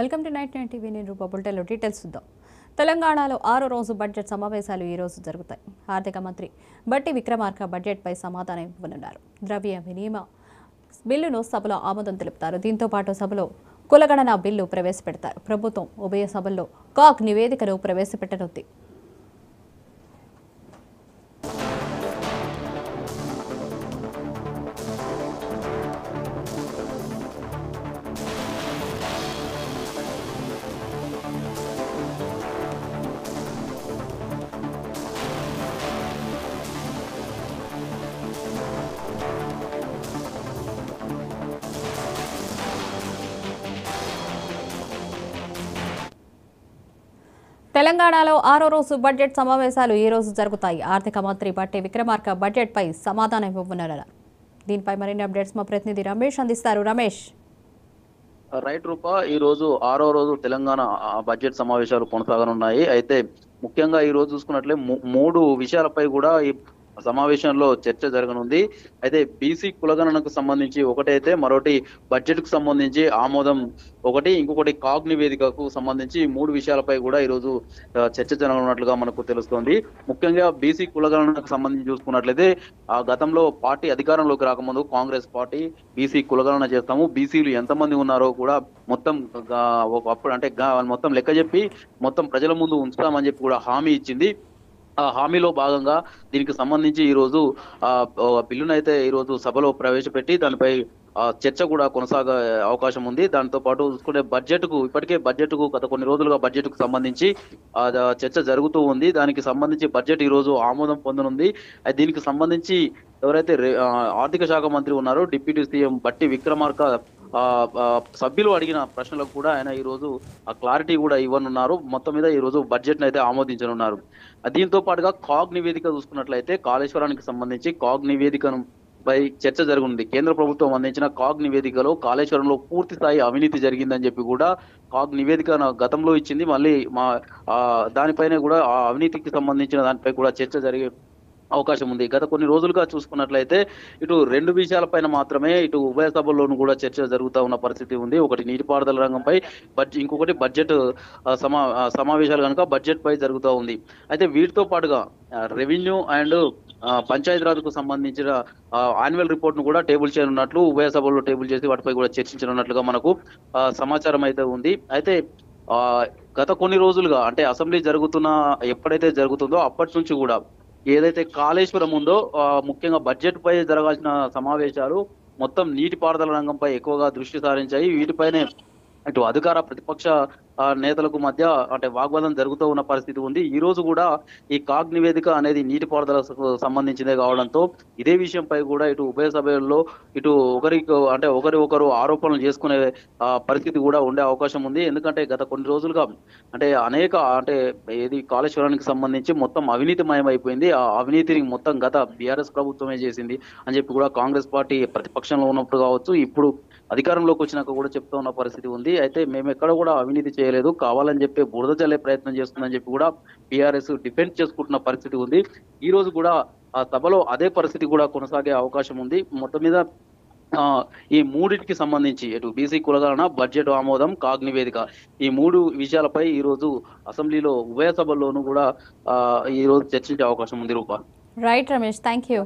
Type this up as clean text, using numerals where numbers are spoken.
Welcome to night 9 TV. నేను రూపా. బులెటిన్లో details చూద్దాం. తెలంగాణలో 6వ రోజు బడ్జెట్ సమావేశాలు ఈ రోజు జరుగుతాయి. ఆర్థిక మంత్రి బట్టి విక్రమార్క బడ్జెట్పై సమాధానం ఇవ్వనున్నారు. ద్రవ్య వినిమయ బిల్లును సభలో ఆమోదం తెలుపుతారు. దీంతో పాటు సభలో కులగణన బిల్లు ప్రవేశపెడతారు. ప్రభుత్వం ఉభయ సభల్లో కాగ్ నివేదికను ప్రవేశపెట్టనుంది. తెలంగాణలో 6వ రోజు బడ్జెట్ సమావేశాలు ఈ రోజు జరుగుతాయి. ఆర్థిక మంత్రి బట్టి విక్రమార్క బడ్జెట్పై సమాధానం ఇవ్వనున్నారు. దీనిపై మరిన్ని అప్డేట్స్ మా ప్రతినిధి రమేష్ అందిస్తారు. రమేష్. రైట్ రూపా, ఈ రోజు 6వ రోజు తెలంగాణ బడ్జెట్ సమావేశాలు కొనసాగనున్నాయి. అయితే ముఖ్యంగా ఈ రోజు చూసుకున్నట్లే మూడు విషయాలపై కూడా ఈ సమావేశంలో చర్చ జరగనుంది. అయితే బీసీ కులగణనకు సంబంధించి ఒకటైతే, మరొకటి బడ్జెట్ కు సంబంధించి ఆమోదం ఒకటి, ఇంకొకటి కాగ్ నివేదికకు సంబంధించి మూడు విషయాలపై కూడా ఈ రోజు చర్చ జరగనున్నట్లుగా మనకు తెలుస్తోంది. ముఖ్యంగా బీసీ కులగణనకు సంబంధించి చూసుకున్నట్లయితే గతంలో పార్టీ అధికారంలోకి రాకముందు కాంగ్రెస్ పార్టీ బీసీ కులగణన చేస్తాము, బీసీలు ఎంతమంది ఉన్నారో కూడా మొత్తం అప్పుడు అంటే మొత్తం లెక్క చెప్పి మొత్తం ప్రజల ముందు ఉంచుతామని చెప్పి కూడా హామీ ఇచ్చింది. ఆ హామీలో భాగంగా దీనికి సంబంధించి ఈ రోజు బిల్లునైతే ఈ రోజు సభలో ప్రవేశపెట్టి దానిపై చర్చ కూడా కొనసాగే అవకాశం ఉంది. దాంతో పాటు చూసుకుంటే ఇప్పటికే బడ్జెట్ కు గత కొన్ని రోజులుగా బడ్జెట్ కు సంబంధించి చర్చ జరుగుతూ ఉంది. దానికి సంబంధించి బడ్జెట్ ఈ రోజు ఆమోదం పొందనుంది. దీనికి సంబంధించి ఎవరైతే ఆర్థిక శాఖ మంత్రి ఉన్నారో డిప్యూటీ సీఎం బట్టి విక్రమార్క సభ్యులు అడిగిన ప్రశ్నలకు కూడా ఆయన ఈ రోజు ఆ క్లారిటీ కూడా ఇవ్వనున్నారు. మొత్తం మీద ఈ రోజు బడ్జెట్ ను అయితే ఆమోదించనున్నారు. దీంతో పాటుగా కాగ్ నివేదిక చూసుకున్నట్లయితే కాళేశ్వరానికి సంబంధించి కాగ్ నివేదికను పై చర్చ జరుగుతుంది. కేంద్ర ప్రభుత్వం అందించిన కాగ్ నివేదికలో కాళేశ్వరంలో పూర్తి స్థాయి అవినీతి జరిగిందని చెప్పి కూడా కాగ్ నివేదిక గతంలో ఇచ్చింది. మళ్ళీ దానిపైన కూడా ఆ అవినీతికి సంబంధించిన దానిపై కూడా చర్చ జరిగే అవకాశం ఉంది. గత కొన్ని రోజులుగా చూసుకున్నట్లయితే ఇటు రెండు విషయాలపైన మాత్రమే ఇటు ఉభయ సభల్లోనూ కూడా చర్చ జరుగుతూ ఉన్న పరిస్థితి ఉంది. ఒకటి నీటిపారుదల రంగంపై, ఇంకొకటి బడ్జెట్ సమావేశాలు కనుక బడ్జెట్ పై జరుగుతూ ఉంది. అయితే వీటితో పాటుగా రెవెన్యూ అండ్ పంచాయతీరాజ్కు సంబంధించిన యాన్యువల్ రిపోర్ట్ ను కూడా టేబుల్ చేయనున్నట్లు ఉభయ సభల్లో టేబుల్ చేసి వాటిపై కూడా చర్చించనున్నట్లుగా మనకు సమాచారం అయితే ఉంది. అయితే గత కొన్ని రోజులుగా అంటే అసెంబ్లీ ఎప్పుడైతే జరుగుతుందో అప్పటి నుంచి కూడా ఏదైతే కాళేశ్వరం ఉందో ముఖ్యంగా బడ్జెట్ పై జరగాల్సిన సమావేశాలు మొత్తం నీటిపారుదల రంగంపై ఎక్కువగా దృష్టి సారించాయి. వీటిపైనే ఇటు అధికార ప్రతిపక్ష నేతలకు మధ్య అంటే వాగ్వాదం జరుగుతూ ఉన్న పరిస్థితి ఉంది. ఈ రోజు కూడా ఈ కాగ్ నివేదిక అనేది నీటిపారుదలకు సంబంధించిందే కావడంతో ఇదే విషయంపై కూడా ఇటు ఉభయ సభల్లో ఇటు ఒకరు ఆరోపణలు చేసుకునే పరిస్థితి కూడా ఉండే అవకాశం ఉంది. ఎందుకంటే గత కొన్ని రోజులుగా ఏది కాళేశ్వరానికి సంబంధించి మొత్తం అవినీతిమయం అయిపోయింది. ఆ అవినీతిని మొత్తం గత బీఆర్ఎస్ ప్రభుత్వమే చేసింది అని చెప్పి కూడా కాంగ్రెస్ పార్టీ ప్రతిపక్షంలో ఉన్నప్పుడు కావచ్చు, ఇప్పుడు అధికారంలోకి వచ్చినాక కూడా చెప్తూ ఉన్న పరిస్థితి ఉంది. అయితే మేము ఎక్కడ కూడా అవినీతి చేయలేదు, కావాలని చెప్పి బురద చల్లే ప్రయత్నం చేస్తుందని చెప్పి కూడా బీఆర్ఎస్ డిఫెండ్ చేసుకుంటున్న పరిస్థితి ఉంది. ఈ రోజు కూడా ఆ సభలో అదే పరిస్థితి కూడా కొనసాగే అవకాశం ఉంది. మొత్తం మీద ఈ మూడింటికి సంబంధించి ఇటు బీసీ కులగణన, బడ్జెట్ ఆమోదం, కాగ్ నివేదిక ఈ మూడు విషయాలపై ఈ రోజు అసెంబ్లీలో ఉభయ సభల్లోనూ కూడా ఈ రోజు చర్చించే అవకాశం ఉంది. Rupa. Right Ramesh, thank you.